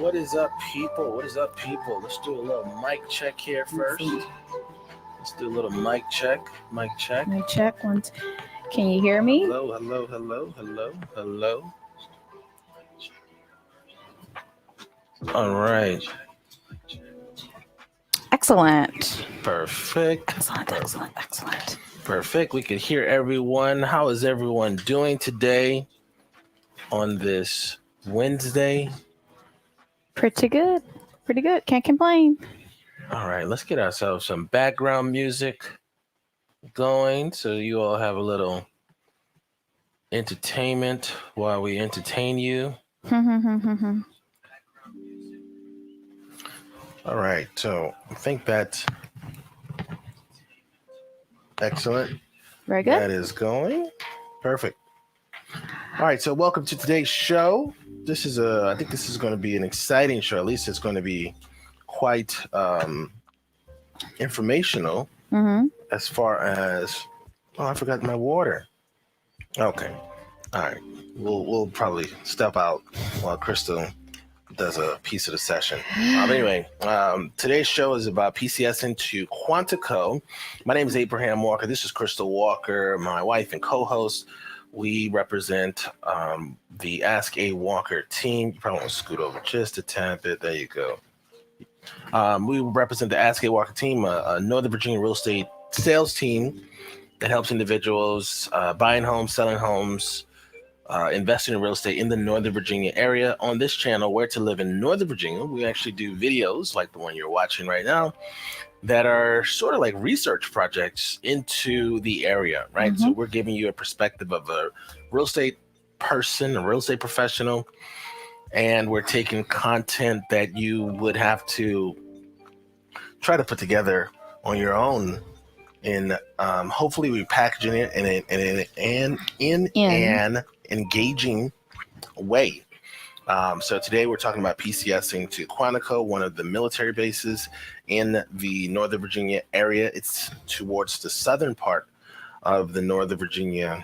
What is up, people? What is up, people? Let's do a little mic check here first. Let's do a little mic check. Mic check. Mic check. Can you hear me? Hello, hello, hello, hello, hello. All right. Excellent. Perfect. Excellent. Perfect. We can hear everyone. How is everyone doing today on this Wednesday? Pretty good. Can't complain. All right, let's get ourselves some background music going so you all have a little entertainment while we entertain you. All right, so I think that's excellent. Very good. That is going perfect. All right, so welcome to today's show. I think this is going to be an exciting show. At least it's going to be quite informational as far as, I forgot my water. Okay. All right. We'll probably step out while Crystal does a piece of the session. Anyway, today's show is about PCS'ing to Quantico. My name is Abraham Walker. This is Crystal Walker, my wife and co-host. We represent the Ask A Walker team. You probably want to scoot over just a tad bit. There you go. We represent the Ask A Walker team, a Northern Virginia real estate sales team that helps individuals buying homes, selling homes, investing in real estate in the Northern Virginia area. On this channel, Where to Live in Northern Virginia, we actually do videos like the one you're watching right now that are sort of like research projects into the area, right? So we're giving you a perspective of a real estate person, a real estate professional, and we're taking content that you would have to try to put together on your own. And hopefully we packaging it in an engaging way. So today we're talking about PCSing to Quantico, one of the military bases in the Northern Virginia area. It's towards the southern part of the Northern Virginia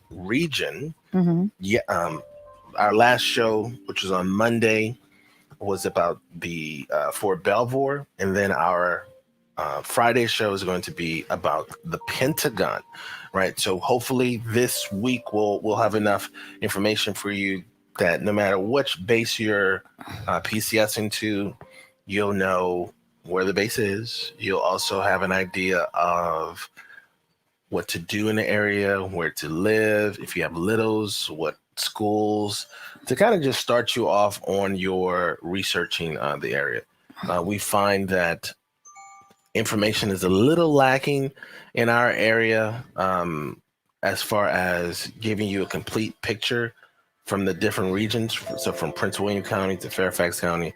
region. Our last show, which was on Monday, was about the Fort Belvoir, and then our Friday show is going to be about the Pentagon, right? So hopefully this week we'll have enough information for you that no matter which base you're PCSing to, you'll know where the base is. You'll also have an idea of what to do in the area, where to live, if you have littles, what schools, to kind of just start you off on your researching the area. We find that information is a little lacking in our area as far as giving you a complete picture from the different regions. So from Prince William County to Fairfax County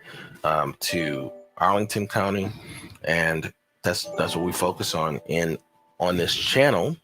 to Arlington County. And that's what we focus on on this channel.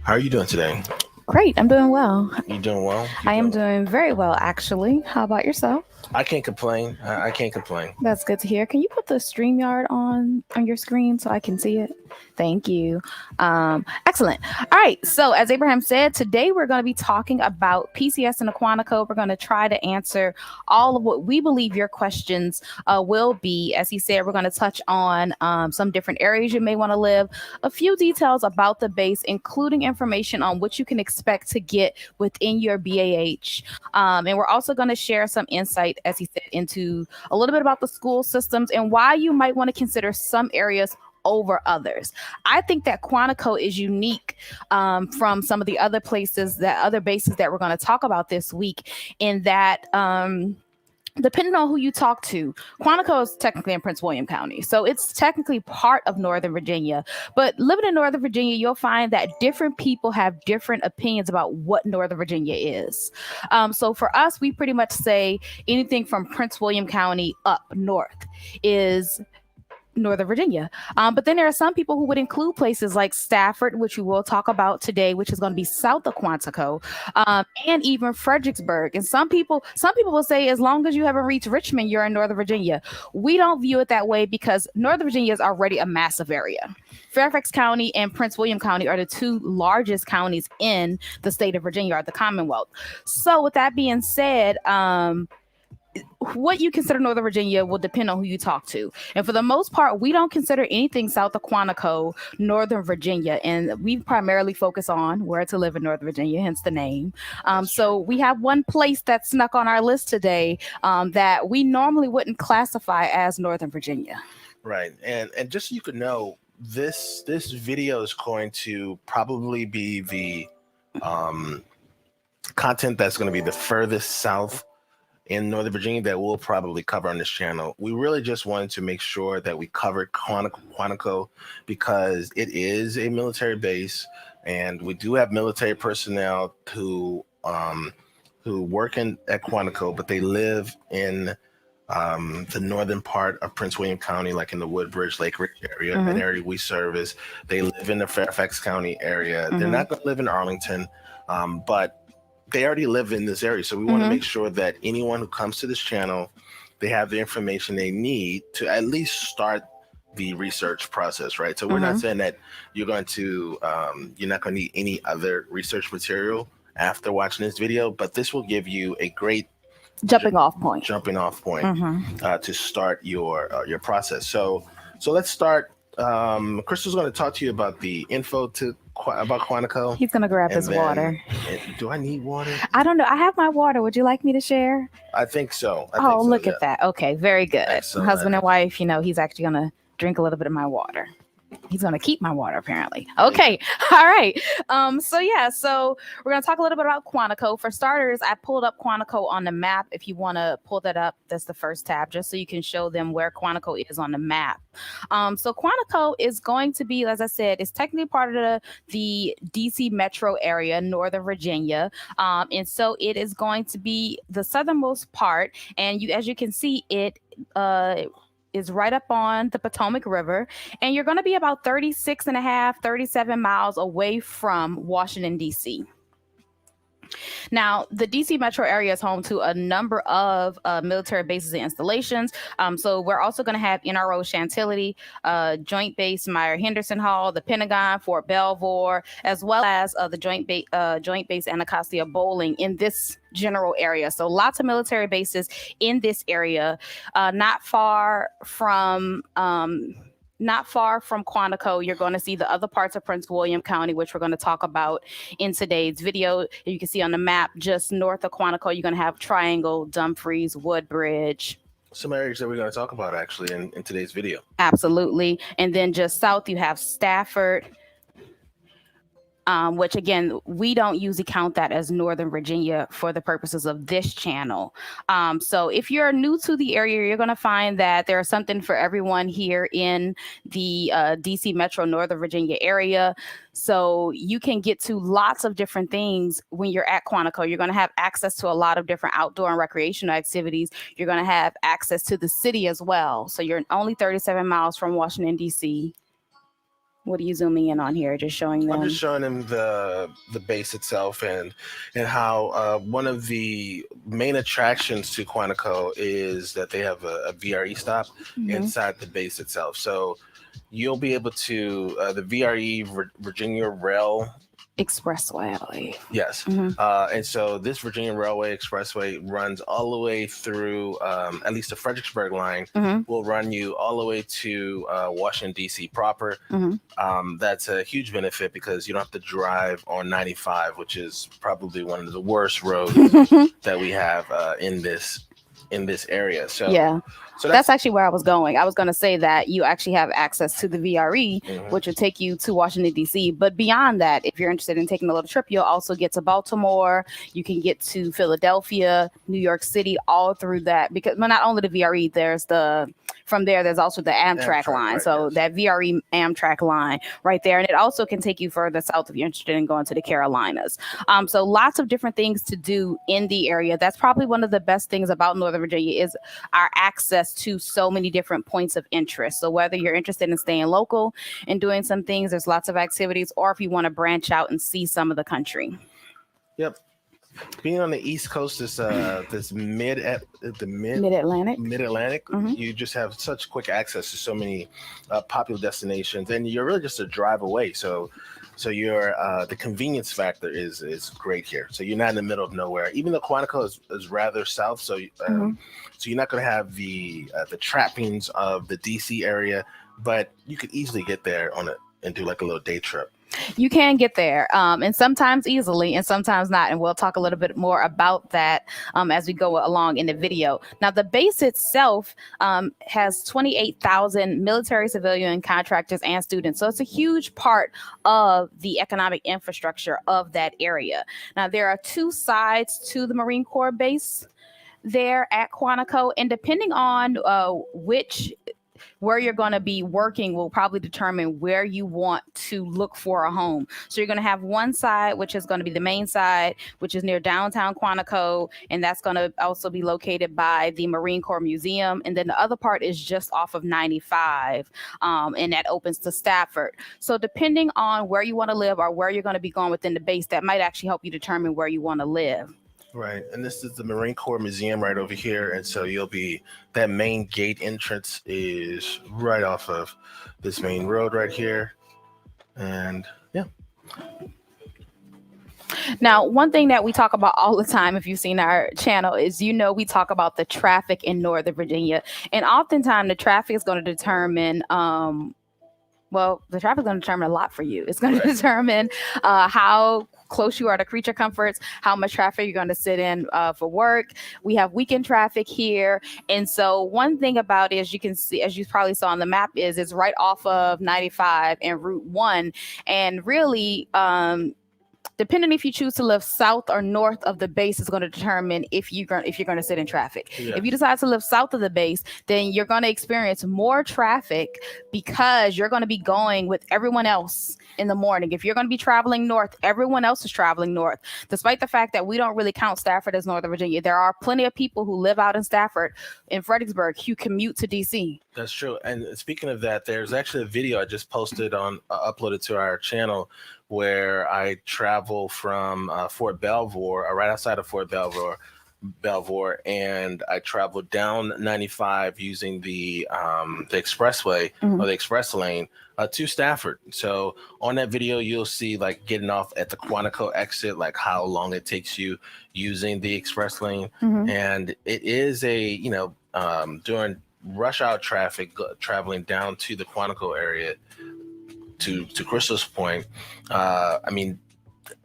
How are you doing today? Great. I'm doing well. You doing well? I am doing very well, actually. How about yourself? I can't complain. I can't complain. That's good to hear. Can you put the StreamYard on your screen so I can see it? Thank you. Excellent. All right. So as Abraham said, today we're going to be talking about PCS and Quantico. We're going to try to answer all of what we believe your questions will be. As he said, we're going to touch on some different areas you may want to live, a few details about the base, including information on what you can expect to get within your BAH. And we're also going to share some insight, as he said, into a little bit about the school systems and why you might want to consider some areas over others. I think that Quantico is unique from some of the other bases that we're going to talk about this week, in that depending on who you talk to, Quantico is technically in Prince William County. So it's technically part of Northern Virginia. But living in Northern Virginia, you'll find that different people have different opinions about what Northern Virginia is. So for us, we pretty much say anything from Prince William County up north is Northern Virginia. But then there are some people who would include places like Stafford, which we will talk about today, which is going to be south of Quantico, and even Fredericksburg. And some people will say, as long as you haven't reached Richmond, you're in Northern Virginia. We don't view it that way because Northern Virginia is already a massive area. Fairfax County and Prince William County are the two largest counties in the state of Virginia, or the Commonwealth. So with that being said, what you consider Northern Virginia will depend on who you talk to. And for the most part, we don't consider anything south of Quantico Northern Virginia. And we primarily focus on where to live in Northern Virginia, hence the name. So we have one place that snuck on our list today that we normally wouldn't classify as Northern Virginia. Right. And just so you could know, this video is going to probably be the content that's going to be the furthest south in Northern Virginia that we'll probably cover on this channel. We really just wanted to make sure that we covered Quantico because it is a military base, and we do have military personnel who work at Quantico, but they live in the northern part of Prince William County, like in the Woodbridge, Lake Ridge area, an area we service. They live in the Fairfax County area. They're not going to live in Arlington, but they already live in this area. So we want to make sure that anyone who comes to this channel, they have the information they need to at least start the research process, right? So we're not saying that you're not going to need any other research material after watching this video, but this will give you a great jumping off point to start your process. So let's start. Crystal's going to talk to you about the info about Quantico. He's going to grab his water. Do I need water? I don't know. I have my water. Would you like me to share? I think so. Look at that. Okay, very good. Excellent. Husband and wife, he's actually going to drink a little bit of my water. He's going to keep my water, apparently. Okay. All right. So we're going to talk a little bit about Quantico. For starters, I pulled up Quantico on the map. If you want to pull that up, that's the first tab, just so you can show them where Quantico is on the map. So Quantico is going to be, as I said, it's technically part of the DC metro area, Northern Virginia. And so it is going to be the southernmost part. And as you can see, it is right up on the Potomac River, and you're going to be about 37 miles away from Washington, D.C. Now, the DC metro area is home to a number of military bases and installations. So we're also going to have NRO Chantilly, Joint Base Meyer-Henderson Hall, the Pentagon, Fort Belvoir, as well as the Joint Base Anacostia Bowling in this general area. So lots of military bases in this area, not far from Quantico. You're going to see the other parts of Prince William County, which we're going to talk about in today's video. You can see on the map, just north of Quantico, you're going to have Triangle, Dumfries, Woodbridge. Some areas that we're going to talk about actually in today's video. Absolutely. And then just south, you have Stafford, which again, we don't usually count that as Northern Virginia for the purposes of this channel. So if you're new to the area, you're going to find that there's something for everyone here in the DC Metro Northern Virginia area. So you can get to lots of different things when you're at Quantico. You're going to have access to a lot of different outdoor and recreational activities. You're going to have access to the city as well. So you're only 37 miles from Washington, D.C. What are you zooming in on here? Just showing them? I'm just showing them the base itself and how one of the main attractions to Quantico is that they have a VRE stop inside the base itself. So you'll be able to, the VRE, Virginia Rail Expressway, I believe. Yes. And so this Virginia Railway Expressway runs all the way through, at least the Fredericksburg line will run you all the way to Washington, D.C. proper. That's a huge benefit because you don't have to drive on 95, which is probably one of the worst roads that we have in this area. So yeah. So that's actually where I was going. I was going to say that you actually have access to the VRE, which will take you to Washington, D.C. But beyond that, if you're interested in taking a little trip, you'll also get to Baltimore. You can get to Philadelphia, New York City, all through that. Because not only the VRE, there's also the Amtrak line. Right, so that VRE Amtrak line right there. And it also can take you further south if you're interested in going to the Carolinas. So lots of different things to do in the area. That's probably one of the best things about Northern Virginia is our access to so many different points of interest. So whether you're interested in staying local and doing some things, there's lots of activities, or if you want to branch out and see some of the country. Yep. Being on the East Coast, this mid Mid-Atlantic. Atlantic, Mhm. you just have such quick access to so many popular destinations, and you're really just a drive away. So your the convenience factor is great here. So you're not in the middle of nowhere. Even though Quantico is rather south, so so you're not going to have the trappings of the DC area, but you could easily get there and do like a little day trip. You can get there, and sometimes easily and sometimes not. And we'll talk a little bit more about that as we go along in the video. Now, the base itself has 28,000 military, civilian, contractors, and students. So it's a huge part of the economic infrastructure of that area. Now, there are two sides to the Marine Corps base there at Quantico, and depending on where you're going to be working will probably determine where you want to look for a home. So you're going to have one side, which is going to be the main side, which is near downtown Quantico, and that's going to also be located by the Marine Corps Museum. And then the other part is just off of 95, and that opens to Stafford. So depending on where you want to live or where you're going to be going within the base, that might actually help you determine where you want to live. Right, and this is the Marine Corps Museum right over here, and so that main gate entrance is right off of this main road right here, and yeah. Now, one thing that we talk about all the time, if you've seen our channel, is we talk about the traffic in Northern Virginia, and oftentimes the traffic is going to determine the traffic is going to determine a lot for you. It's going to determine how close you are to creature comforts, how much traffic you're going to sit in for work. We have weekend traffic here. And so one thing about it, as you can see, as you probably saw on the map, is it's right off of 95 and Route 1. And really, depending if you choose to live south or north of the base is going to determine if you're going to sit in traffic. Yeah. If you decide to live south of the base, then you're going to experience more traffic because you're going to be going with everyone else in the morning. If you're going to be traveling north, everyone else is traveling north. Despite the fact that we don't really count Stafford as Northern Virginia, there are plenty of people who live out in Stafford, in Fredericksburg, who commute to DC. That's true. And speaking of that, there's actually a video I just posted uploaded to our channel where I travel from Fort Belvoir, right outside of Fort Belvoir, and I traveled down 95 using the expressway or the express lane to Stafford. So on that video, you'll see like getting off at the Quantico exit, like how long it takes you using the express lane, and it is during rush hour traffic traveling down to the Quantico area. To Crystal's point, I mean,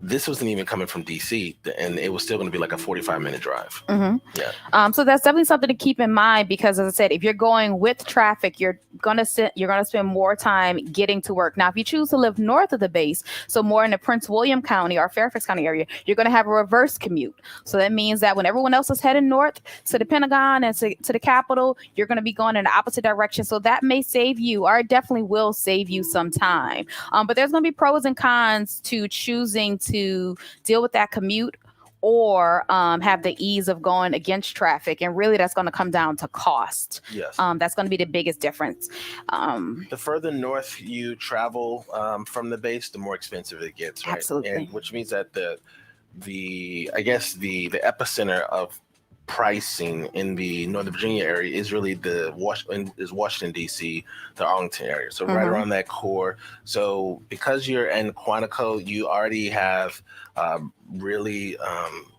this wasn't even coming from DC, and it was still going to be like a 45-minute drive. Yeah. So that's definitely something to keep in mind because, as I said, if you're going with traffic, you're gonna spend more time getting to work. Now, if you choose to live north of the base, so more in the Prince William County or Fairfax County area, you're going to have a reverse commute. So that means that when everyone else is heading north to the Pentagon and to the Capitol, you're going to be going in the opposite direction. So that may save you, or it definitely will save you some time. But there's going to be pros and cons to choosing to deal with that commute or have the ease of going against traffic. And really that's going to come down to cost. Yes. That's going to be the biggest difference. The further north you travel from the base, the more expensive it gets, right? Absolutely. And which means that the epicenter of pricing in the Northern Virginia area is really Washington D.C., the Arlington area, so right around that core. So because you're in Quantico, you already have really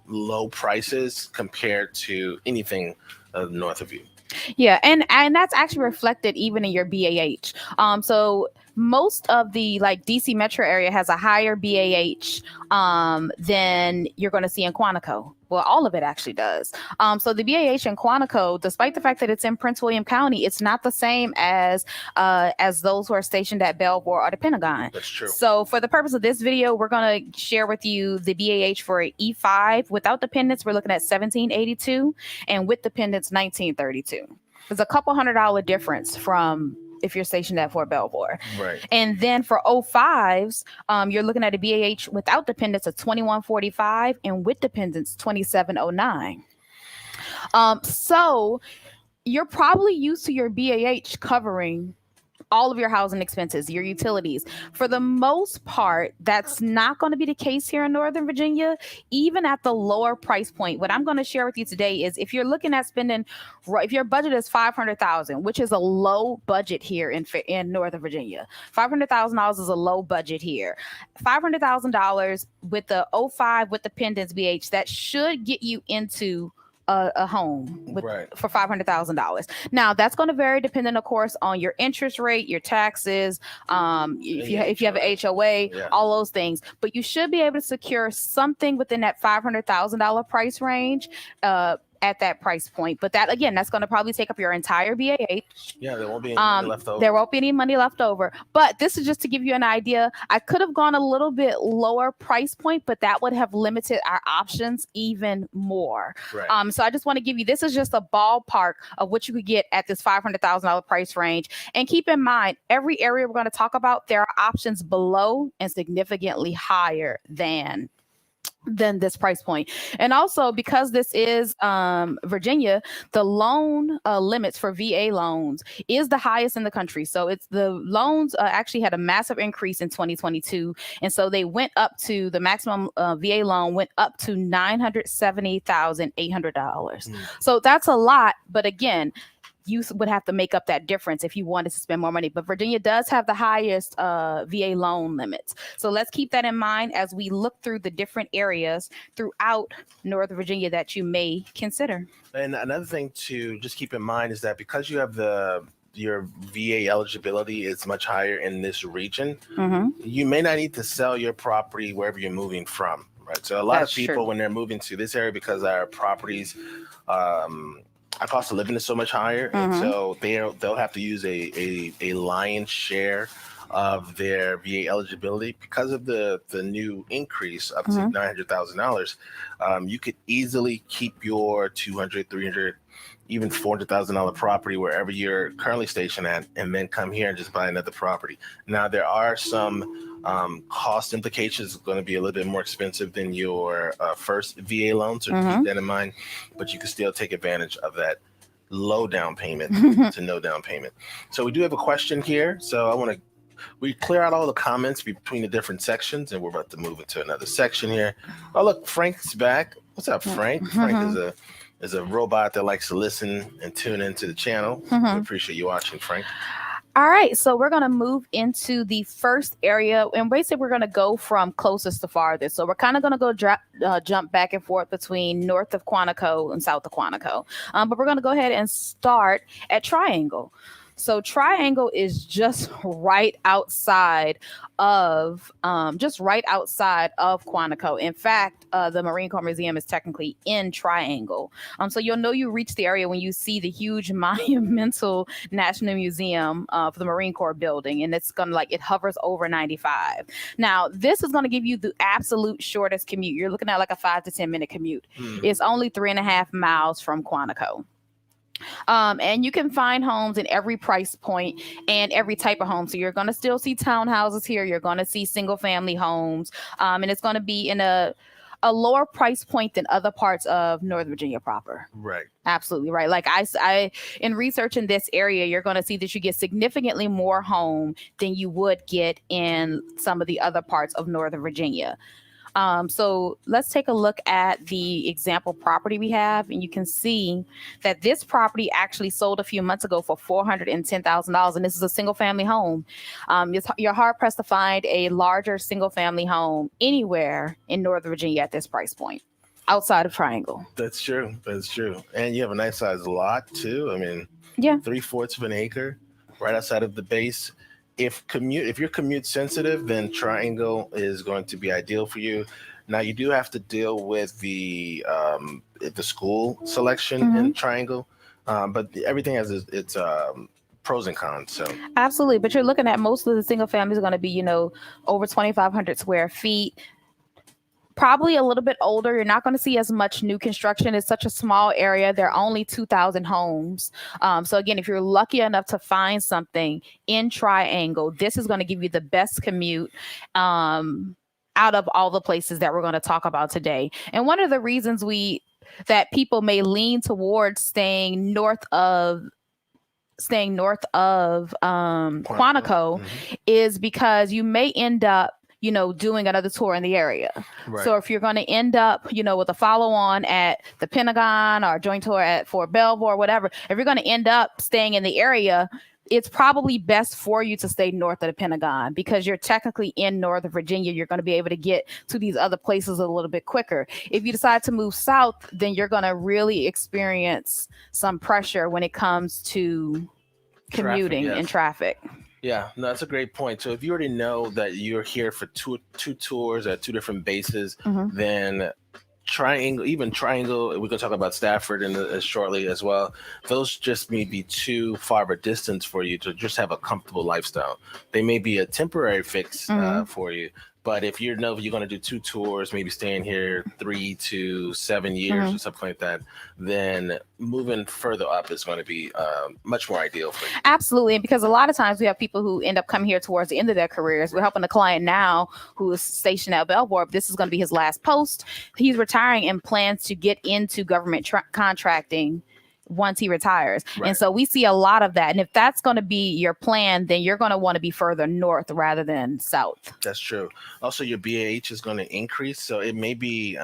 low prices compared to anything north of you. Yeah, and that's actually reflected even in your BAH. So most of the DC metro area has a higher BAH than you're going to see in Quantico. Well, all of it actually does. So the BAH in Quantico, despite the fact that it's in Prince William County, it's not the same as those who are stationed at Belvoir or the Pentagon. That's true. So for the purpose of this video, we're going to share with you the BAH for E5. Without dependents, we're looking at $1,782, and with dependents, $1,932. There's a couple $100 difference from if you're stationed at Fort Belvoir. Right. And then for 05s, you're looking at a BAH without dependents of $2,145 and with dependents $2,709. So you're probably used to your BAH covering all of your housing expenses, your utilities. For the most part, that's not going to be the case here in Northern Virginia, even at the lower price point. What I'm going to share with you today is if you're looking at spending, if your budget is $500,000, which is a low budget here in Northern Virginia, $500,000 is a low budget here. $500,000 with the '05 with the Pendants BH, that should get you into a home for $500,000. Now that's going to vary depending, of course, on your interest rate, your taxes, if you have an HOA, all those things. But you should be able to secure something within that $500,000 price range. At that price point. But that, again, that's going to probably take up your entire BAH. Yeah, there won't be any money left over. There won't be any money left over. But this is just to give you an idea. I could have gone a little bit lower price point, but that would have limited our options even more. Right. So I just want to give you, this is just a ballpark of what you could get at this $500,000 price range. And keep in mind, every area we're going to talk about, there are options below and significantly higher than this price point. And also, because this is Virginia, the loan limits for VA loans is the highest in the country. So it's the loans actually had a massive increase in 2022. And so they went up to the maximum VA loan went up to $970,800. So that's a lot. But again, you would have to make up that difference if you wanted to spend more money. But Virginia does have the highest VA loan limits. So let's keep that in mind as we look through the different areas throughout Northern Virginia that you may consider. And another thing to just keep in mind is that because you have your VA eligibility is much higher in this region, you may not need to sell your property wherever you're moving from. Right. So a lot of people, when they're moving to this area, because our properties, our cost of living is so much higher, and so they'll have to use a lion's share of their VA eligibility because of the new increase up to $900,000. You could easily keep your $200,000, $300,000, even $400,000 property wherever you're currently stationed at, and then come here and just buy another property. Now there are some cost implications. It's going to be a little bit more expensive than your first VA loan, so keep that in mind. But you can still take advantage of that low down payment to no down payment. So we do have a question here. So we clear out all the comments between the different sections, and we're about to move into another section here. Oh, look, Frank's back. What's up, Frank? Frank is a robot that likes to listen and tune into the channel. We appreciate you watching, Frank. All right, so we're going to move into the first area, and basically we're going to go from closest to farthest. So we're kind of going to go jump back and forth between north of Quantico and south of Quantico. But we're going to go ahead and start at Triangle. So Triangle is just right outside of Quantico. In fact, the Marine Corps Museum is technically in Triangle. So you'll know you reach the area when you see the huge monumental National Museum for the Marine Corps building, and it's gonna it hovers over 95. Now, this is gonna give you the absolute shortest commute. You're looking at like a 5 to 10 minute commute. It's only 3.5 miles from Quantico. And you can find homes in every price point and every type of home. So you're going to still see townhouses here. You're going to see single family homes. And it's going to be in a lower price point than other parts of Northern Virginia proper. Right. Absolutely right. Like I in researching this area, you're going to see that you get significantly more home than you would get in some of the other parts of Northern Virginia. So let's take a look at the example property we have, and you can see that this property actually sold a few months ago for $410,000, and this is a single family home. You're hard pressed to find a larger single family home anywhere in Northern Virginia at this price point outside of Triangle. That's true. And you have a nice sized lot too. I mean, 3/4 of an acre right outside of the base. If you're commute sensitive, then Triangle is going to be ideal for you. Now you do have to deal with the school selection in Triangle, but everything has its pros and cons. So absolutely, but you're looking at most of the single families are going to be over 2,500 square feet. Probably a little bit older. You're not going to see as much new construction. It's such a small area. There are only 2,000 homes. So again, if you're lucky enough to find something in Triangle, this is going to give you the best commute out of all the places that we're going to talk about today. And one of the reasons that people may lean towards staying north of staying north of Quantico is because you may end up doing another tour in the area. Right. So if you're going to end up, with a follow-on at the Pentagon or a joint tour at Fort Belvoir or whatever, if you're going to end up staying in the area, it's probably best for you to stay north of the Pentagon because you're technically in Northern Virginia. You're going to be able to get to these other places a little bit quicker. If you decide to move south, then you're going to really experience some pressure when it comes to commuting and traffic. Yeah, no, that's a great point. So if you already know that you're here for two tours at two different bases, then Triangle, we're going to talk about Stafford shortly as well. Those just may be too far of a distance for you to just have a comfortable lifestyle. They may be a temporary fix for you. But if you know you're going to do two tours, maybe staying here 3 to 7 years or something like that, then moving further up is going to be much more ideal for you. Absolutely. And because a lot of times we have people who end up coming here towards the end of their careers. We're helping a client now who is stationed at Belvoir. This is going to be his last post. He's retiring and plans to get into government contracting once he retires. Right. And so we see a lot of that. And if that's going to be your plan, then you're going to want to be further north rather than south. That's true. Also, your BAH is going to increase. So it may be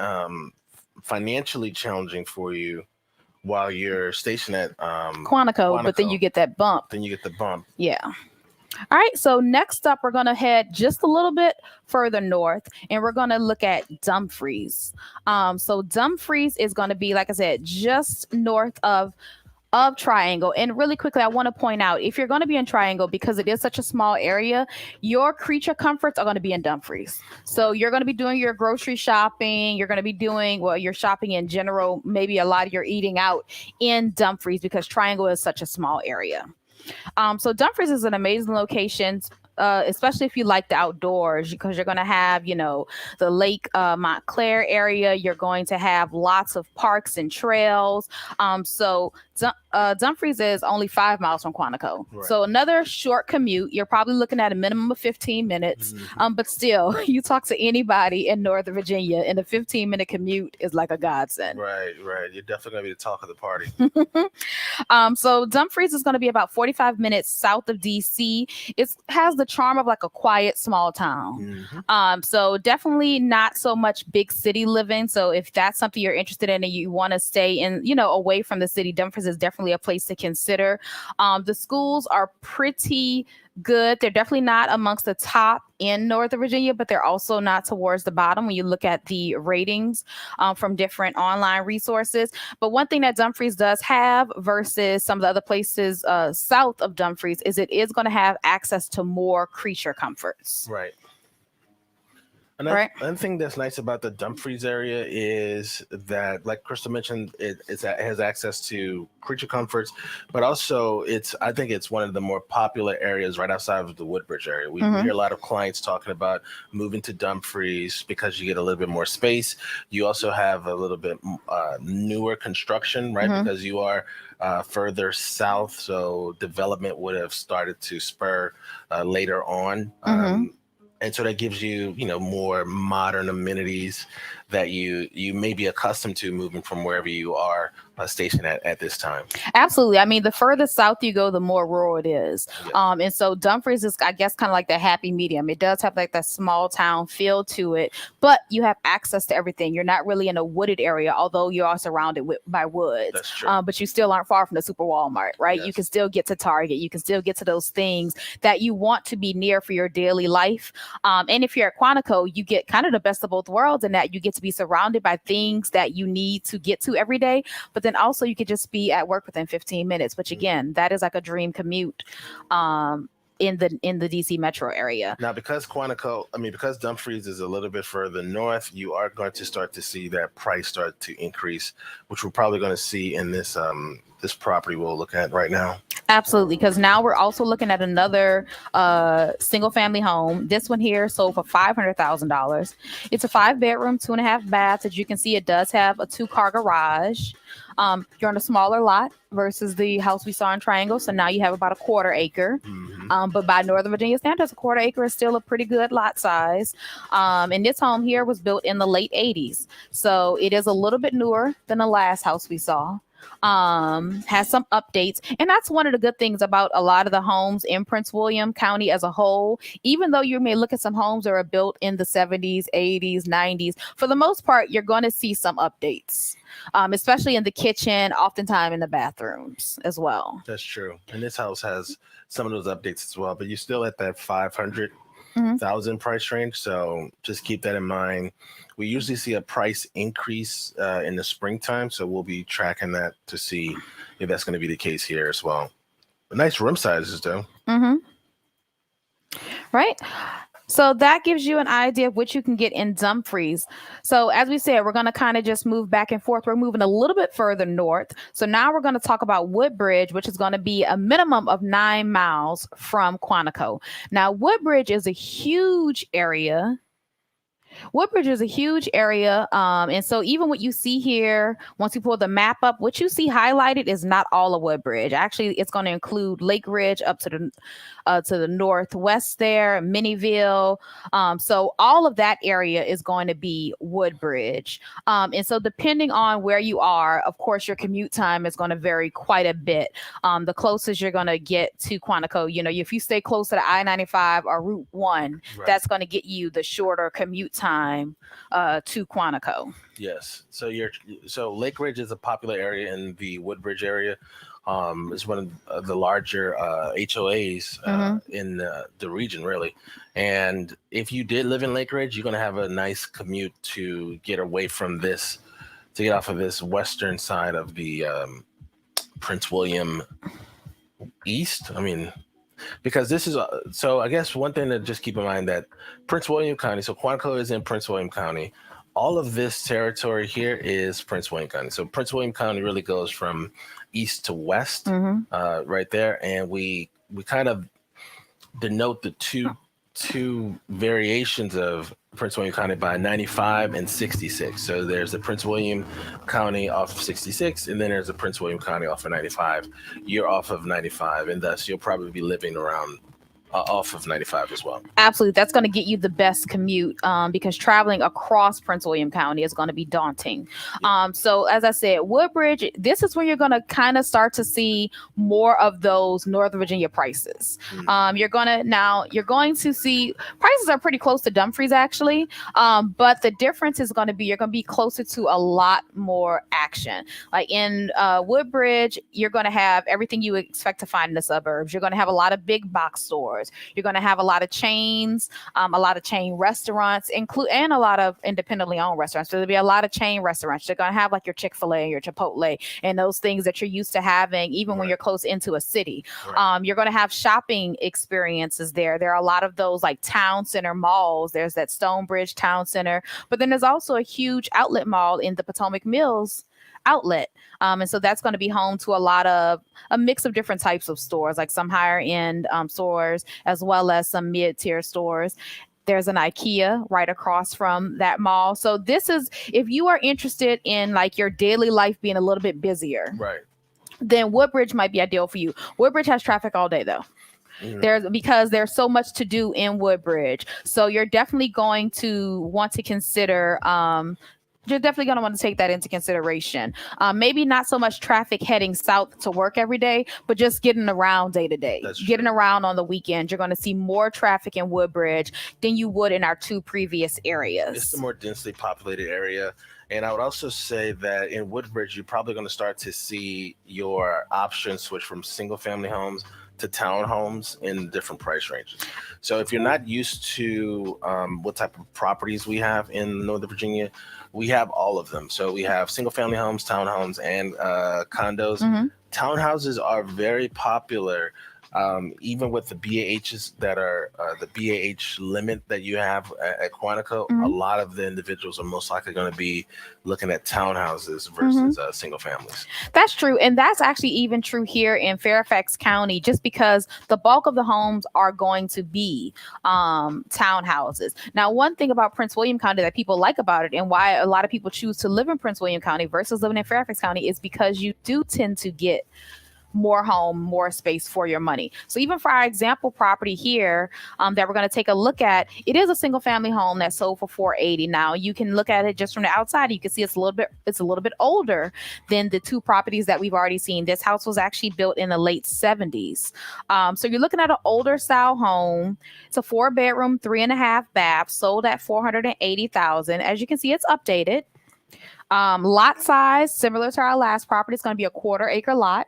financially challenging for you while you're stationed at Quantico, but then you get that bump. Yeah. All right, so next up, we're going to head just a little bit further north, and we're going to look at Dumfries. So Dumfries is going to be, like I said, just north of Triangle. And really quickly, I want to point out, if you're going to be in Triangle, because it is such a small area, your creature comforts are going to be in Dumfries. So you're going to be doing your grocery shopping. You're going to be doing, your shopping in general, maybe a lot of your eating out in Dumfries because Triangle is such a small area. So Dumfries is an amazing location, especially if you like the outdoors, because you're going to have, the Lake Montclair area. You're going to have lots of parks and trails. So Dumfries is only 5 miles from Quantico. Right. So another short commute. You're probably looking at a minimum of 15 minutes. But still, you talk to anybody in Northern Virginia, and a 15-minute commute is like a godsend. Right. You're definitely going to be the talk of the party. So Dumfries is going to be about 45 minutes south of D.C. It has the charm of like a quiet small town. So definitely not so much big city living. So if that's something you're interested in and you want to stay in, away from the city, Dumfries is definitely a place to consider. The schools are pretty good. They're definitely not amongst the top in Northern Virginia, but they're also not towards the bottom when you look at the ratings from different online resources. But one thing that Dumfries does have versus some of the other places south of Dumfries is it is going to have access to more creature comforts. Right. Another thing that's nice about the Dumfries area is that, like Crystal mentioned, it has access to creature comforts, but also I think it's one of the more popular areas right outside of the Woodbridge area. We hear a lot of clients talking about moving to Dumfries because you get a little bit more space. You also have a little bit newer construction, right? Because you are further south, so development would have started to spur later on. And so that gives you, more modern amenities that you may be accustomed to moving from wherever you are stationed at this time. Absolutely. I mean, the further south you go, the more rural it is. Yeah. And so Dumfries is, I guess, kind of like the happy medium. It does have like that small town feel to it, but you have access to everything. You're not really in a wooded area, although you are surrounded by woods. That's true. But you still aren't far from the Super Walmart, right? Yes. You can still get to Target. You can still get to those things that you want to be near for your daily life. And if you're at Quantico, you get kind of the best of both worlds in that you get to be surrounded by things that you need to get to every day, but then also you could just be at work within 15 minutes, which again, that is like a dream commute in the DC metro area. Now, because Dumfries is a little bit further north, you are going to start to see that price start to increase, which we're probably going to see in this property we'll look at right now. Absolutely, because now we're also looking at another single family home. This one here sold for $500,000. It's a 5-bedroom, 2.5 baths. As you can see, it does have a 2-car garage. You're on a smaller lot versus the house we saw in Triangle. So now you have about a 1/4 acre. But by Northern Virginia standards, a 1/4 acre is still a pretty good lot size. And this home here was built in the late 80s. So it is a little bit newer than the last house we saw. has some updates, and that's one of the good things about a lot of the homes in Prince William County as a whole. Even though you may look at some homes that are built in the 70s, 80s, 90s, for the most part you're going to see some updates, especially in the kitchen, oftentimes in the bathrooms as well. That's true. And this house has some of those updates as well, but you're still at that 500,000 price range. So just keep that in mind. We usually see a price increase in the springtime. So we'll be tracking that to see if that's going to be the case here as well. Nice room sizes though. Right. So that gives you an idea of what you can get in Dumfries. So as we said, we're going to kind of just move back and forth. We're moving a little bit further north. So now we're going to talk about Woodbridge, which is going to be a minimum of 9 miles from Quantico. Now, Woodbridge is a huge area. And so even what you see here, once you pull the map up, what you see highlighted is not all of Woodbridge. Actually, it's going to include Lake Ridge up to the northwest there, Minnieville. So all of that area is going to be Woodbridge. And so depending on where you are, of course, your commute time is going to vary quite a bit. The closest you're going to get to Quantico, if you stay close to the I-95 or Route 1, right, that's going to get you the shorter commute time to Quantico. Yes. So Lake Ridge is a popular area in the Woodbridge area. It's one of the larger HOAs in the region, really. And if you did live in Lake Ridge, you're going to have a nice commute to get away from this, to get off of this western side of the Prince William East. I mean, because this is so I guess one thing to just keep in mind that Prince William County, so Quantico is in Prince William County. All of this territory here is Prince William County. So Prince William County really goes from east to west, right there. And we kind of denote the two variations of Prince William County by 95 and 66. So there's the Prince William County off of 66, and then there's the Prince William County off of 95. You're off of 95, and thus you'll probably be living around off of 95 as well. Absolutely. That's going to get you the best commute because traveling across Prince William County is going to be daunting. Yeah. So as I said, Woodbridge, this is where you're going to kind of start to see more of those Northern Virginia prices. You're going to see prices are pretty close to Dumfries actually. But the difference is going to be, you're going to be closer to a lot more action. Like in Woodbridge, you're going to have everything you would expect to find in the suburbs. You're going to have a lot of big box stores. You're going to have a lot of chains, a lot of chain restaurants, and a lot of independently owned restaurants. So there'll be a lot of chain restaurants. You're going to have like your Chick-fil-A and your Chipotle and those things that you're used to having, even when you're close into a city. You're going to have shopping experiences there. There are a lot of those like town center malls. There's that Stonebridge Town Center, but then there's also a huge outlet mall in the Potomac Mills outlet. And so that's going to be home to a mix of different types of stores, like some higher end stores, as well as some mid-tier stores. There's an IKEA right across from that mall. So this is, if you are interested in like your daily life being a little bit busier, right, then Woodbridge might be ideal for you. Woodbridge has traffic all day though. Because there's so much to do in Woodbridge. So you're definitely going to want to consider you're definitely going to want to take that into consideration. Maybe not so much traffic heading south to work every day, but just getting around day to day. Getting around on the weekend, you're going to see more traffic in Woodbridge than you would in our two previous areas. It's the more densely populated area. And I would also say that in Woodbridge, you're probably going to start to see your options switch from single family homes to townhomes in different price ranges. So if you're not used to what type of properties we have in Northern Virginia, we have all of them. So we have single family homes, townhomes, and condos. Townhouses are very popular, even with the BAHs that are the BAH limit that you have at Quantico. A lot of the individuals are most likely going to be looking at townhouses versus single families. That's true. And that's actually even true here in Fairfax County, just because the bulk of the homes are going to be townhouses. Now, one thing about Prince William County that people like about it, and why a lot of people choose to live in Prince William County versus living in Fairfax County, is because you do tend to get more home, more space for your money. So even for our example property here that we're going to take a look at, it is a single family home that sold for $480. Now you can look at it just from the outside. You can see it's a little bit older than the two properties that we've already seen. This house was actually built in the late 70s. So you're looking at an older style home. It's a 4-bedroom, 3.5 bath, sold at $480,000. As you can see, it's updated. Lot size, similar to our last property, it's going to be a 1/4 acre lot.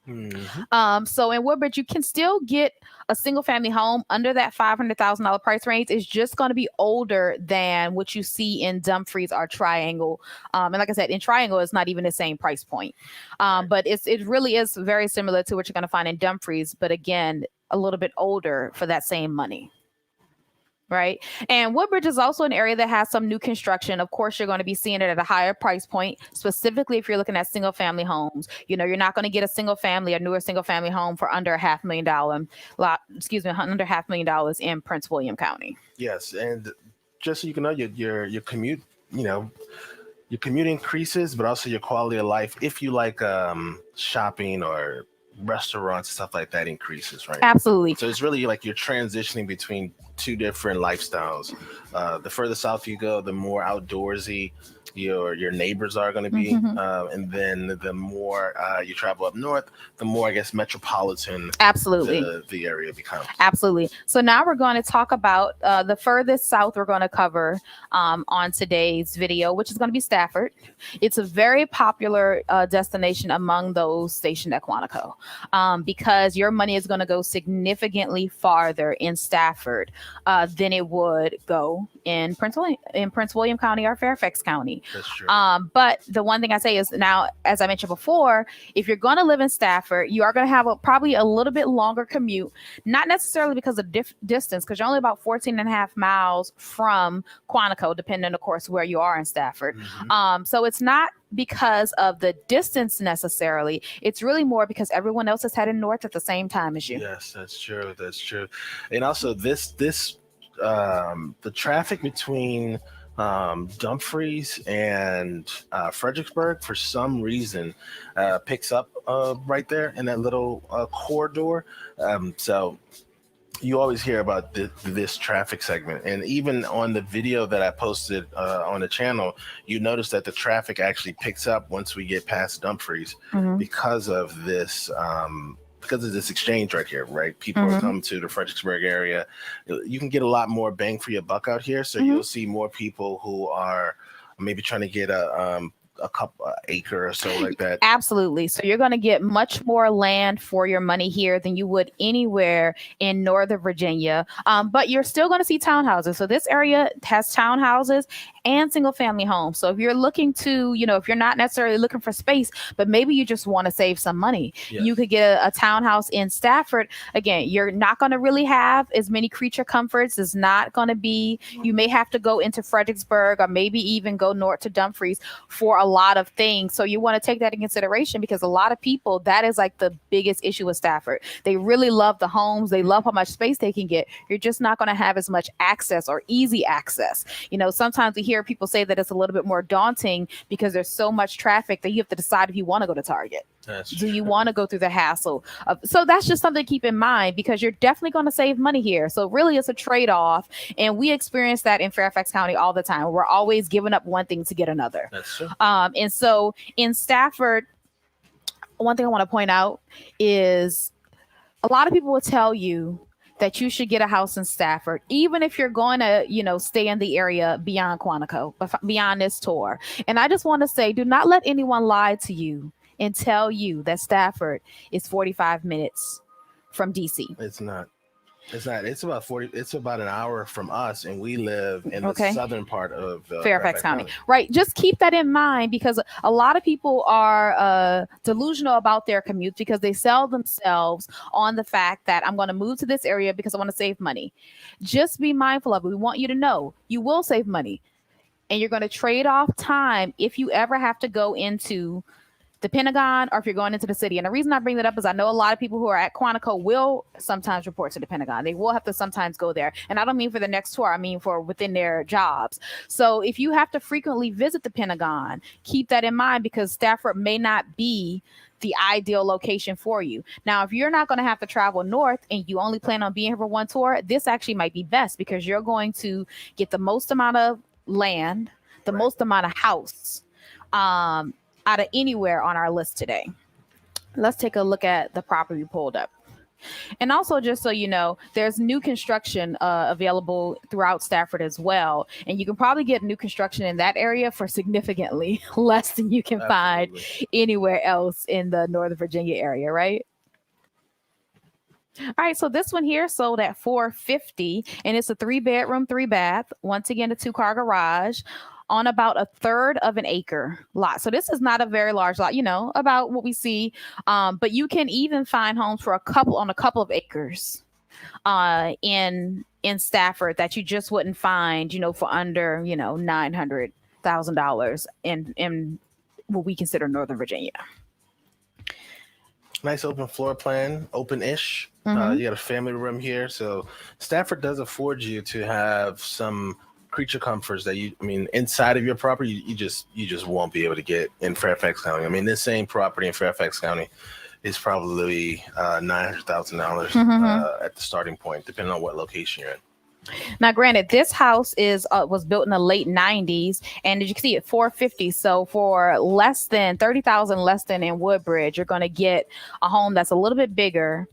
Mm-hmm. So in Woodbridge, you can still get a single family home under that $500,000 price range. It's just going to be older than what you see in Dumfries or Triangle. And like I said, in Triangle, it's not even the same price point. But it really is very similar to what you're going to find in Dumfries. But again, a little bit older for that same money. Right. And Woodbridge is also an area that has some new construction. Of course, you're going to be seeing it at a higher price point, specifically if you're looking at single family homes. You know, you're not going to get a newer single family home for under $500,000 under $500,000 in Prince William County. Yes. And just so you can know, your commute, your commute increases, but also your quality of life, if you like shopping or restaurants, stuff like that, increases, right? Absolutely. So it's really like you're transitioning between two different lifestyles. The further south you go, the more outdoorsy your neighbors are going to be, and then the more you travel up north, the more, I guess, metropolitan absolutely the area becomes. Absolutely. So now we're going to talk about the furthest south we're going to cover on today's video, which is going to be Stafford. It's a very popular destination among those stationed at Quantico because your money is going to go significantly farther in Stafford than it would go in Prince William County or Fairfax County. That's true. But the one thing I say is now, as I mentioned before, if you're going to live in Stafford, you are going to have probably a little bit longer commute, not necessarily because of distance, because you're only about 14.5 miles from Quantico, depending, of course, where you are in Stafford. So it's not because of the distance necessarily. It's really more because everyone else is heading north at the same time as you. Yes, that's true. That's true. And also the traffic between Dumfries and Fredericksburg, for some reason, picks up right there in that little corridor. So you always hear about this traffic segment. And even on the video that I posted on the channel, you notice that the traffic actually picks up once we get past Dumfries because of this exchange right here, right? People will come to the Fredericksburg area. You can get a lot more bang for your buck out here. So you'll see more people who are maybe trying to get a couple acre or so like that. Absolutely. So you're going to get much more land for your money here than you would anywhere in Northern Virginia. But you're still going to see townhouses. So this area has townhouses and single family homes. So if you're looking to, if you're not necessarily looking for space, but maybe you just want to save some money, you could get a townhouse in Stafford. Again, you're not going to really have as many creature comforts. It's not going to be, you may have to go into Fredericksburg or maybe even go north to Dumfries for a lot of things. So you want to take that in consideration because a lot of people, that is like the biggest issue with Stafford. They really love the homes. They love how much space they can get. You're just not going to have as much access or easy access. Sometimes we hear people say that it's a little bit more daunting because there's so much traffic that you have to decide if you want to go to Target. Do you want to go through the hassle? So that's just something to keep in mind because you're definitely going to save money here. So really it's a trade-off. And we experience that in Fairfax County all the time. We're always giving up one thing to get another. That's true. And so in Stafford, one thing I want to point out is a lot of people will tell you that you should get a house in Stafford, even if you're going to, stay in the area beyond Quantico, beyond this tour. And I just want to say, do not let anyone lie to you and tell you that Stafford is 45 minutes from DC. It's not. It's about 40. It's about an hour from us, and we live in the southern part of Fairfax County. Right. Just keep that in mind because a lot of people are delusional about their commute because they sell themselves on the fact that I'm going to move to this area because I want to save money. Just be mindful of it. We want you to know you will save money, and you're going to trade off time if you ever have to go into the Pentagon, or if you're going into the city. And the reason I bring that up is I know a lot of people who are at Quantico will sometimes report to the Pentagon. They will have to sometimes go there. And I don't mean for the next tour, I mean for within their jobs. So if you have to frequently visit the Pentagon, keep that in mind, because Stafford may not be the ideal location for you. Now, if you're not going to have to travel north and you only plan on being here for one tour, this actually might be best, because you're going to get the most amount of land, the most amount of house out of anywhere on our list today. Let's take a look at the property we pulled up. And also, just so you know, there's new construction available throughout Stafford as well. And you can probably get new construction in that area for significantly less than you can find anywhere else in the Northern Virginia area, right? All right, so this one here sold at $450, and it's a 3-bedroom, 3-bath. Once again, a 2-car garage on about a third of an acre lot. So this is not a very large lot, about what we see. But you can even find homes for a couple of acres in Stafford that you just wouldn't find, for under, $900,000 in what we consider Northern Virginia. Nice open floor plan, open-ish. You got a family room here. So Stafford does afford you to have some creature comforts that inside of your property, you just won't be able to get in Fairfax County. This same property in Fairfax County is probably $900,000 at the starting point, depending on what location you're in. Now, granted, this house was built in the late 90s, and as you can see, at $450. So for less than $30,000 less than in Woodbridge, you're going to get a home that's a little bit bigger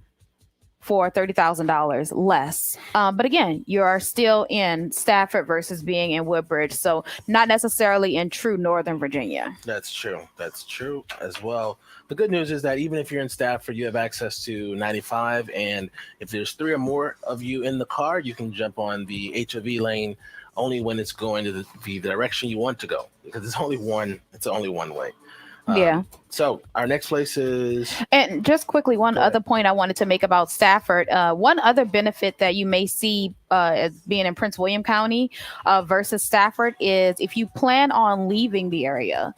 for $30,000 less. But again, you are still in Stafford versus being in Woodbridge. So not necessarily in true Northern Virginia. That's true. That's true as well. The good news is that even if you're in Stafford, you have access to 95. And if there's 3 or more of you in the car, you can jump on the HOV lane only when it's going to the direction you want to go, because it's only one way. Yeah. So our next place is... And just quickly, one other point I wanted to make about Stafford. One other benefit that you may see as being in Prince William County versus Stafford is if you plan on leaving the area,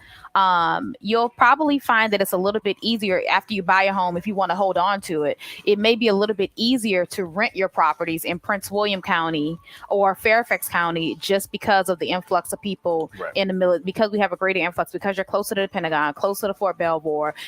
you'll probably find that it's a little bit easier after you buy a home. If you want to hold on to it, it may be a little bit easier to rent your properties in Prince William County or Fairfax County, just because of the influx of people in the middle, because we have a greater influx, because you're closer to the Pentagon, closer to Fort Belvoir.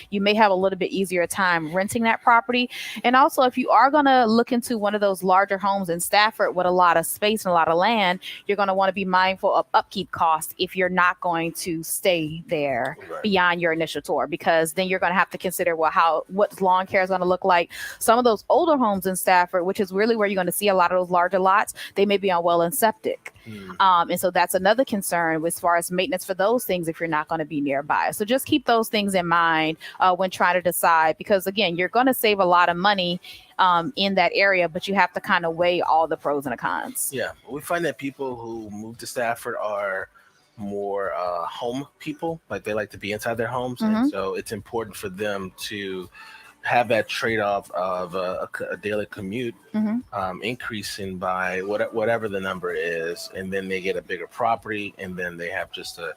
You may have a little bit easier time renting that property. And also, if you are going to look into one of those larger homes in Stafford with a lot of space and a lot of land, you're going to want to be mindful of upkeep costs if you're not going to stay there beyond your initial tour, because then you're going to have to consider, what lawn care is going to look like. Some of those older homes in Stafford, which is really where you're going to see a lot of those larger lots, they may be on well and septic. And so that's another concern as far as maintenance for those things if you're not going to be nearby. So just keep those things in mind when trying to decide, because again, you're going to save a lot of money in that area, but you have to kind of weigh all the pros and the cons. Yeah, we find that people who move to Stafford are more home people, like they like to be inside their homes, and so it's important for them to have that trade-off of a daily commute increasing by whatever the number is, and then they get a bigger property, and then they have just a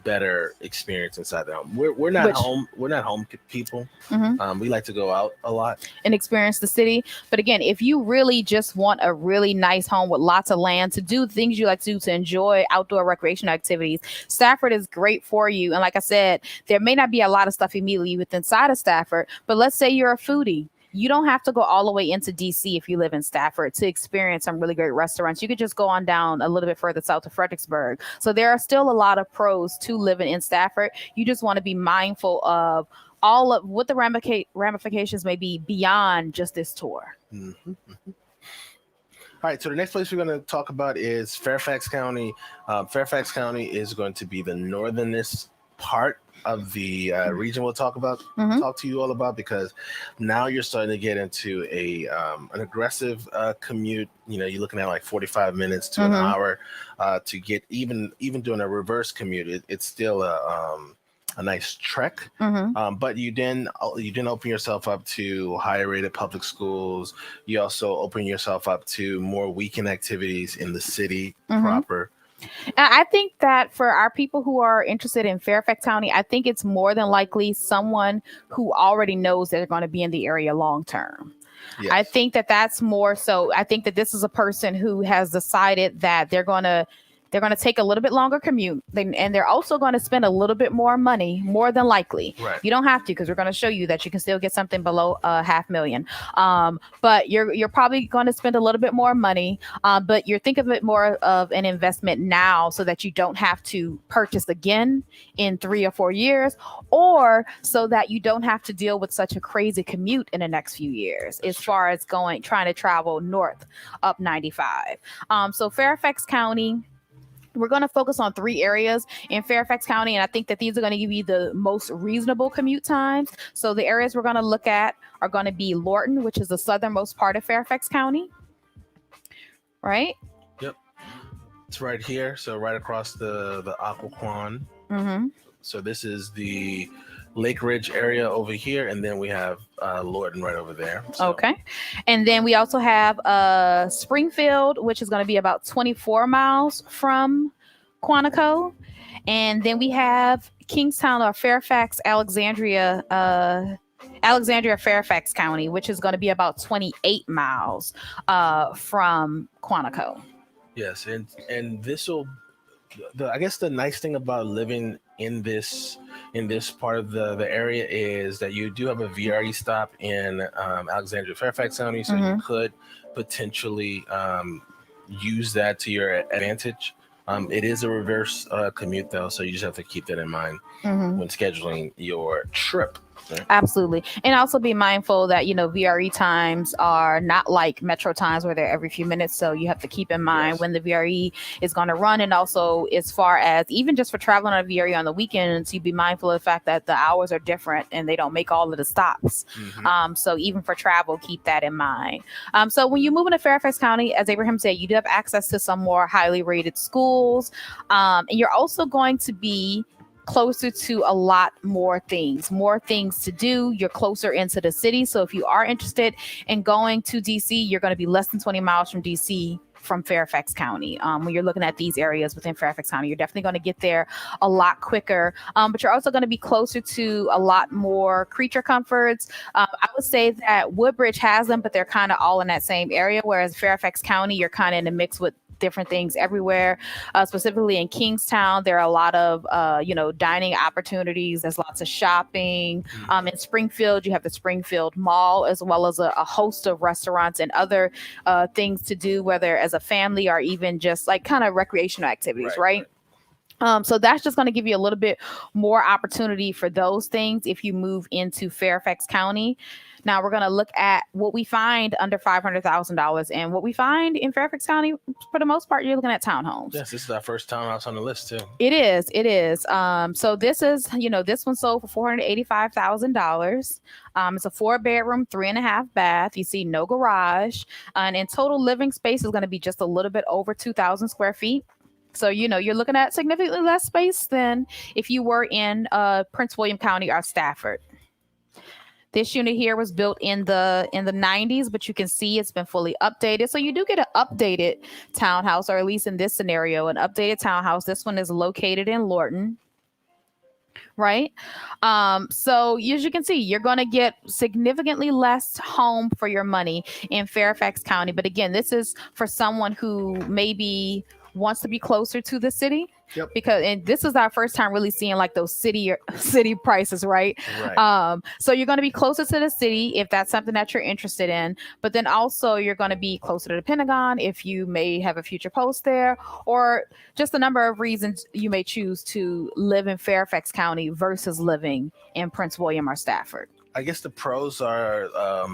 better experience inside the home. We're not home people. We like to go out a lot and experience the city. But again, if you really just want a really nice home with lots of land to do things you like to do, to enjoy outdoor recreation activities, Stafford is great for you. And like I said, there may not be a lot of stuff immediately within inside of Stafford, but let's say you're a foodie. You don't have to go all the way into DC if you live in Stafford to experience some really great restaurants. You could just go on down a little bit further south to Fredericksburg. So there are still a lot of pros to living in Stafford. You just want to be mindful of all of what the ramifications may be beyond just this tour. All right, so the next place we're going to talk about is Fairfax County. Fairfax County is going to be the northernest part of the region we'll talk to you all about, because now you're starting to get into an aggressive commute. You're looking at like 45 minutes to an hour to get even doing a reverse commute. It's still a nice trek, but you then open yourself up to higher rated public schools. You also open yourself up to more weekend activities in the city proper. I think that for our people who are interested in Fairfax County, I think it's more than likely someone who already knows that they're going to be in the area long term. Yes. I think that that's more so. I think that this is a person who has decided that they're going to take a little bit longer commute, and they're also going to spend a little bit more money, more than likely. Right. You don't have to, because we're going to show you that you can still get something below $500,000. But you're probably going to spend a little bit more money, but you're thinking of it more of an investment now, so that you don't have to purchase again in 3 or 4 years, or so that you don't have to deal with such a crazy commute in the next few years, as far as trying to travel north up 95. So Fairfax County, we're going to focus on 3 areas in Fairfax County, and I think that these are going to give you the most reasonable commute times. So the areas we're going to look at are going to be Lorton, which is the southernmost part of Fairfax County, right? Yep. It's right here, so right across the Occoquan. Mm-hmm. So this is the Lake Ridge area over here, and then we have Lorton right over there. So. Okay. And then we also have Springfield, which is going to be about 24 miles from Quantico. And then we have Kingstowne or Fairfax, Alexandria, Fairfax County, which is going to be about 28 miles from Quantico. Yes, and this will, I guess the nice thing about living in this part of the area is that you do have a VRE stop in Alexandria, Fairfax County, so you could potentially use that to your advantage. It is a reverse commute though, so you just have to keep that in mind when scheduling your trip. Right? Absolutely. And also be mindful that, VRE times are not like metro times where they're every few minutes. So you have to keep in mind when the VRE is going to run. And also, as far as even just for traveling on a VRE on the weekends, you be mindful of the fact that the hours are different and they don't make all of the stops. So even for travel, keep that in mind. So when you move into Fairfax County, as Abraham said, you do have access to some more highly rated schools. And you're also going to be closer to a lot more things to do. You're closer into the city. So if you are interested in going to DC, you're going to be less than 20 miles from DC from Fairfax County. When you're looking at these areas within Fairfax County, you're definitely going to get there a lot quicker. But you're also going to be closer to a lot more creature comforts. I would say that Woodbridge has them, but they're kind of all in that same area. Whereas Fairfax County, you're kind of in the mix with different things everywhere. Specifically in Kingstowne, there are a lot of dining opportunities. There's lots of shopping. In Springfield, you have the Springfield Mall, as well as a host of restaurants and other things to do, whether as a family or even just like kind of recreational activities, right? So that's just going to give you a little bit more opportunity for those things if you move into Fairfax County. Now we're going to look at what we find under $500,000, and what we find in Fairfax County, for the most part, you're looking at townhomes. Yes, this is our first townhouse on the list too. It is. So this is, this one sold for $485,000. It's a 4-bedroom, 3.5 bath. You see no garage, and in total living space is going to be just a little bit over 2,000 square feet. So, you're looking at significantly less space than if you were in Prince William County or Stafford. This unit here was built in the 90s, but you can see it's been fully updated. So you do get an updated townhouse, or at least in this scenario, an updated townhouse. This one is located in Lorton. Right. So as you can see, you're going to get significantly less home for your money in Fairfax County. But again, this is for someone who maybe wants to be closer to the city. Yep. And this is our first time really seeing like those city prices, right? So you're going to be closer to the city if that's something that you're interested in. But then also you're going to be closer to the Pentagon if you may have a future post there, or just a number of reasons you may choose to live in Fairfax County versus living in Prince William or Stafford. I guess the pros are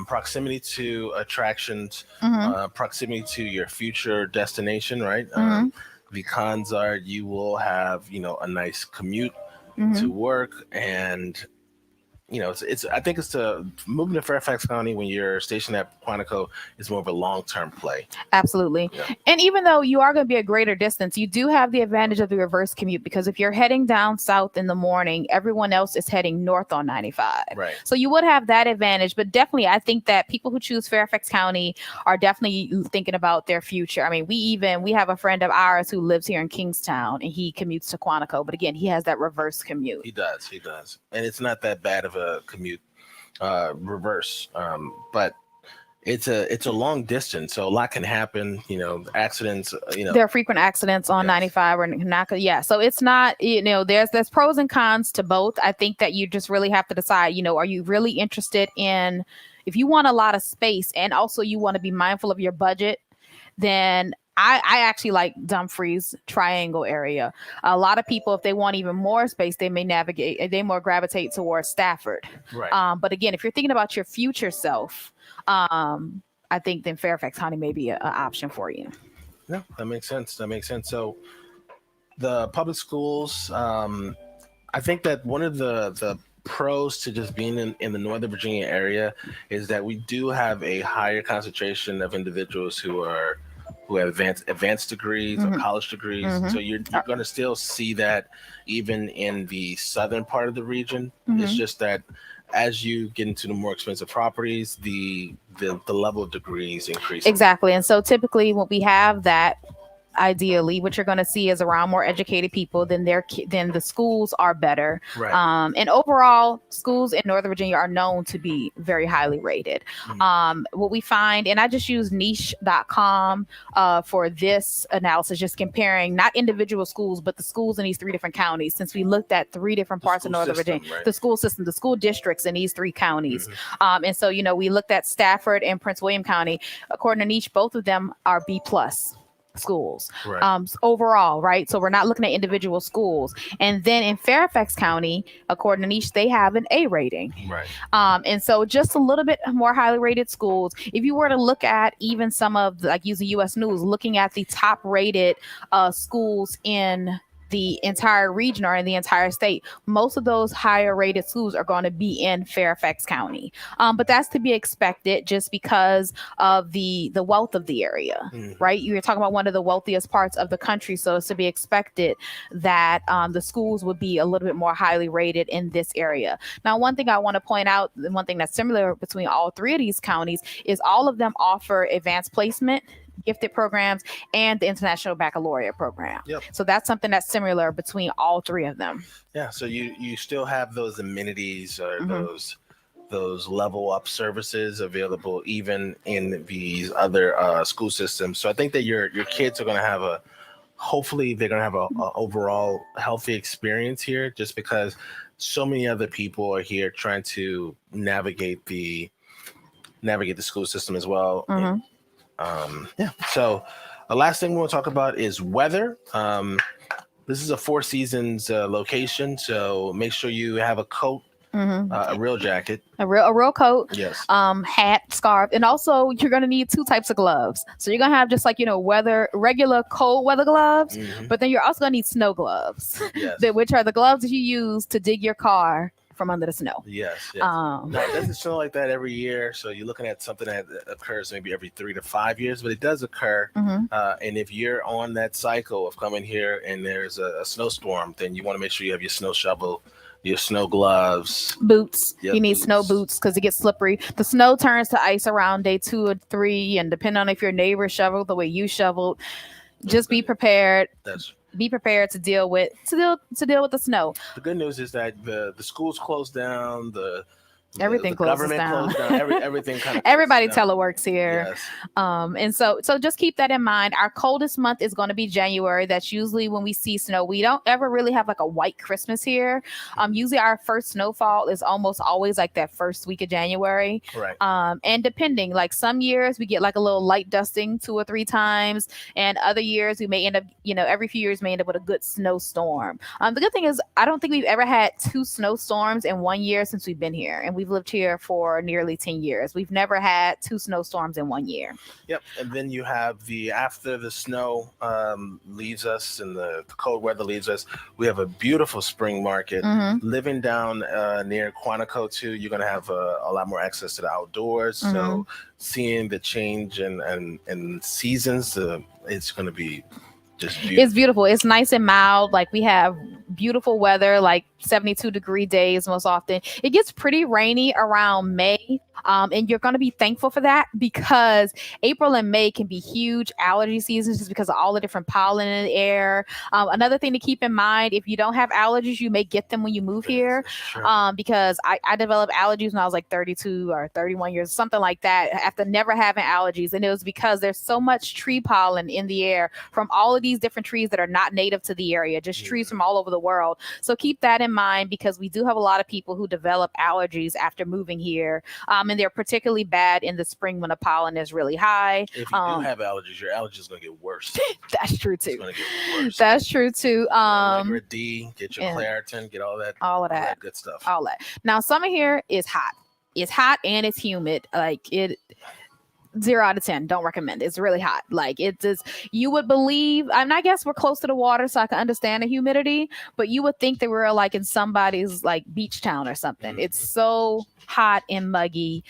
proximity to attractions, proximity to your future destination, right? The cons are you will have, a nice commute to work, and, I think it's to moving to Fairfax County when you're stationed at Quantico is more of a long-term play. Absolutely. Yeah. And even though you are going to be a greater distance, you do have the advantage of the reverse commute, because if you're heading down south in the morning, everyone else is heading north on 95. Right. So you would have that advantage. But definitely, I think that people who choose Fairfax County are definitely thinking about their future. I mean, we have a friend of ours who lives here in Kingstowne, and he commutes to Quantico. But again, he has that reverse commute. He does. And it's not that bad of a commute, reverse. But it's a long distance, so a lot can happen. Accidents. There are frequent accidents on 95 or not. Yeah, so it's not. There's pros and cons to both. I think that you just really have to decide. Are you really interested in, if you want a lot of space and also you want to be mindful of your budget, then I actually like Dumfries Triangle area. A lot of people, if they want even more space, they more gravitate towards Stafford. Right. But again, if you're thinking about your future self, I think then Fairfax County may be an option for you. Yeah, that makes sense. So the public schools, I think that one of the pros to just being in the Northern Virginia area is that we do have a higher concentration of individuals who have advanced degrees or college degrees. So you're going to still see that even in the southern part of the region. It's just that as you get into the more expensive properties, the level of degrees increases. Exactly. And so typically when we have that, ideally what you're going to see is around more educated people, then the schools are better. Right. And overall, schools in Northern Virginia are known to be very highly rated. What we find, and I just use niche.com for this analysis, just comparing not individual schools but the schools in these three different counties, since we looked at three different parts of Northern Virginia. Right. The school system, the school districts in these three counties. And so we looked at Stafford and Prince William County. According to niche, both of them are B+ schools. Right. Overall, right? So we're not looking at individual schools. And then in Fairfax County, according to niche, they have an A rating. Right. And so just a little bit more highly rated schools. If you were to look at even some of using US News, looking at the top rated schools in the entire region or in the entire state, most of those higher rated schools are going to be in Fairfax County. But that's to be expected just because of the wealth of the area, right? You're talking about one of the wealthiest parts of the country. So it's to be expected that the schools would be a little bit more highly rated in this area. Now, one thing I want to point out, one thing that's similar between all three of these counties is all of them offer advanced placement, gifted programs, and the International Baccalaureate program. Yep. So that's something that's similar between all three of them. Yeah. So you still have those amenities or those level up services available even in these other school systems. So I think that your kids are going to hopefully they're going to have a overall healthy experience here, just because so many other people are here trying to navigate the school system as well. So the last thing we want to talk about is weather. This is a Four Seasons location, so make sure you have a coat, a real jacket, a real coat, yes, hat, scarf, and also you're gonna need two types of gloves. So you're gonna have just regular cold weather gloves, but then you're also gonna need snow gloves, yes, which are the gloves that you use to dig your car from under the snow. Yes. Now, it doesn't snow like that every year, so you're looking at something that occurs maybe every 3 to 5 years, but it does occur. And if you're on that cycle of coming here and there's a snowstorm, then you want to make sure you have your snow shovel, your snow gloves, boots. Yep, you need snow boots because it gets slippery. The snow turns to ice around day 2 or 3, and depending on if your neighbor shoveled the way you shoveled, just be prepared. Be prepared to deal with the snow. The good news is that the schools closed down, everything closes down. Closed down. Everything kind of everybody teleworks here. Yes. And so just keep that in mind. Our coldest month is going to be January. That's usually when we see snow. We don't ever really have like a white Christmas here. Usually our first snowfall is almost always like that first week of January. Right. And depending, like some years we get like a little light dusting 2 or 3 times, and other years we may end up, every few years may end up with a good snowstorm. The good thing is I don't think we've ever had 2 snowstorms in 1 year since we've been here, and we've lived here for nearly 10 years. We've never had 2 snowstorms in 1 year. Yep. And then you have after the snow leaves us and the cold weather leaves us, we have a beautiful spring market. Living down near Quantico too, you're going to have a lot more access to the outdoors. So seeing the change in seasons, it's going to be just beautiful. It's beautiful. It's nice and mild. Like, we have beautiful weather, like 72-degree days most often. It gets pretty rainy around May. And you're going to be thankful for that, because April and May can be huge allergy seasons just because of all the different pollen in the air. Another thing to keep in mind, if you don't have allergies, you may get them when you move here. Because I developed allergies when I was like 32 or 31 years, something like that, after never having allergies. And it was because there's so much tree pollen in the air from all of these different trees that are not native to the area, just trees from all over the world. So keep that in mind, because we do have a lot of people who develop allergies after moving here. And they're particularly bad in the spring when the pollen is really high. If you do have allergies, your allergies are going to get worse. That's true too. It's going to get worse. That's true too. Your D, get your Claritin, get all that good stuff. All that. Now, summer here is hot. It's hot and it's humid. Like, it 0 out of 10. Don't recommend. It's really hot. Like, it's just, you would believe, I mean, I guess we're close to the water, so I can understand the humidity, but you would think that we're like in somebody's like beach town or something. It's so hot and muggy.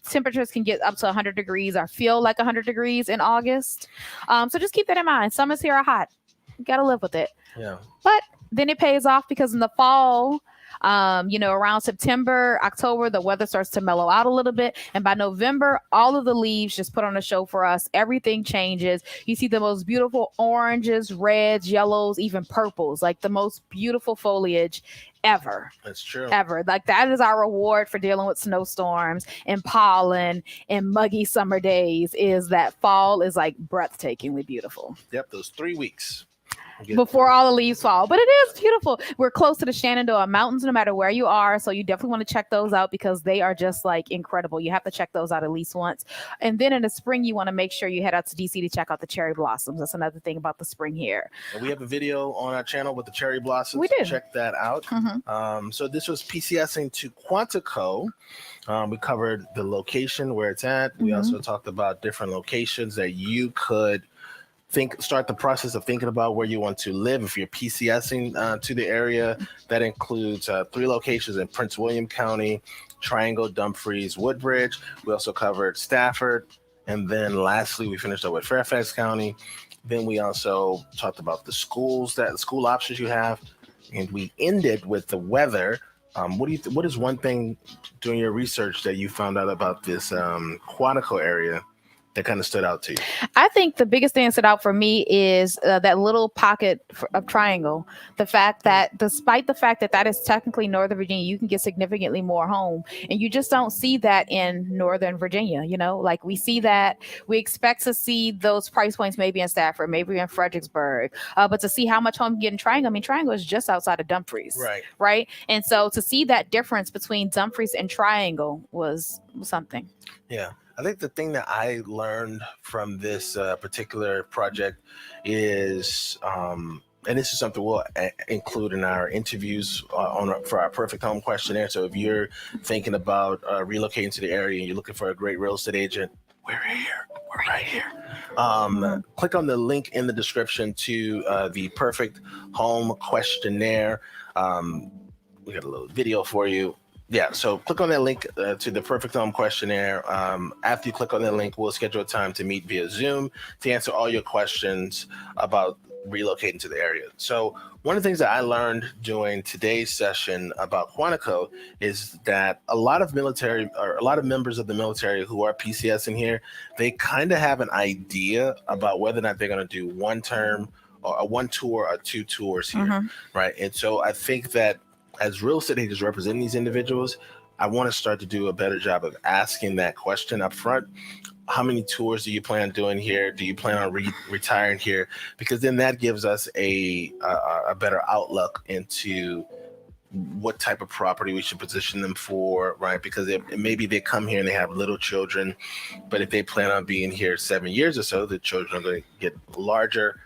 Temperatures can get up to 100 degrees or feel like 100 degrees in August. So just keep that in mind. Summers here are hot. You got to live with it. Yeah. But then it pays off, because in the fall, around September, October, the weather starts to mellow out a little bit. And by November, all of the leaves just put on a show for us. Everything changes. You see the most beautiful oranges, reds, yellows, even purples, like the most beautiful foliage ever. That's true. Ever. Like, that is our reward for dealing with snowstorms and pollen and muggy summer days, is that fall is like breathtakingly beautiful. Yep, those 3 weeks. Before all the leaves fall. But it is beautiful. We're close to the Shenandoah Mountains, no matter where you are. So you definitely want to check those out, because they are just like incredible. You have to check those out at least once. And then in the spring, you want to make sure you head out to DC to check out the cherry blossoms. That's another thing about the spring here. And we have a video on our channel with the cherry blossoms. We do. Check that out. So this was PCSing to Quantico. We covered the location where it's at. We also talked about different locations that you could start the process of thinking about where you want to live if you're PCSing to the area. That includes 3 locations in Prince William County, Triangle, Dumfries, Woodbridge. We also covered Stafford. And then lastly, we finished up with Fairfax County. Then we also talked about the school options you have. And we ended with the weather. What is one thing during your research that you found out about this Quantico area that kind of stood out to you? I think the biggest thing that stood out for me is that little pocket of Triangle. The fact that, despite the fact that that is technically Northern Virginia, you can get significantly more home. And you just don't see that in Northern Virginia. Like, we see that, we expect to see those price points maybe in Stafford, maybe in Fredericksburg. But to see how much home you get in Triangle, I mean, Triangle is just outside of Dumfries. Right. And so to see that difference between Dumfries and Triangle was something. Yeah. I think the thing that I learned from this particular project is, and this is something we'll include in our interviews for our perfect home questionnaire. So if you're thinking about relocating to the area and you're looking for a great real estate agent, we're here. We're right here. Click on the link in the description to the perfect home questionnaire. We got a little video for you. Yeah, so click on that link to the Perfect Home questionnaire. After you click on that link, we'll schedule a time to meet via Zoom to answer all your questions about relocating to the area. So one of the things that I learned during today's session about Quantico is that a lot of members of the military who are PCS in here, they kind of have an idea about whether or not they're going to do one term or one tour or 2 tours here, right? And so I think that as real estate agents representing these individuals, I want to start to do a better job of asking that question up front. How many tours do you plan on doing here? Do you plan on retiring here? Because then that gives us a better outlook into what type of property we should position them for, right? Because maybe they come here and they have little children, but if they plan on being here 7 years or so, the children are going to get larger,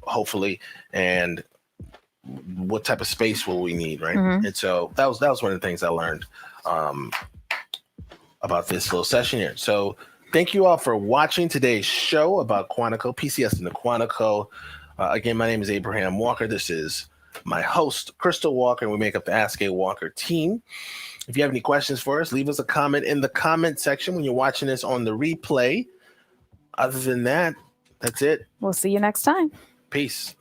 hopefully, and what type of space will we need, right? Mhm. And so that was one of the things I learned about this little session here. So thank you all for watching today's show about Quantico, PCS and the Quantico. Again, my name is Abraham Walker. This is my host, Crystal Walker, and we make up the Ask A Walker team. If you have any questions for us, leave us a comment in the comment section when you're watching this on the replay. Other than that, that's it. We'll see you next time. Peace.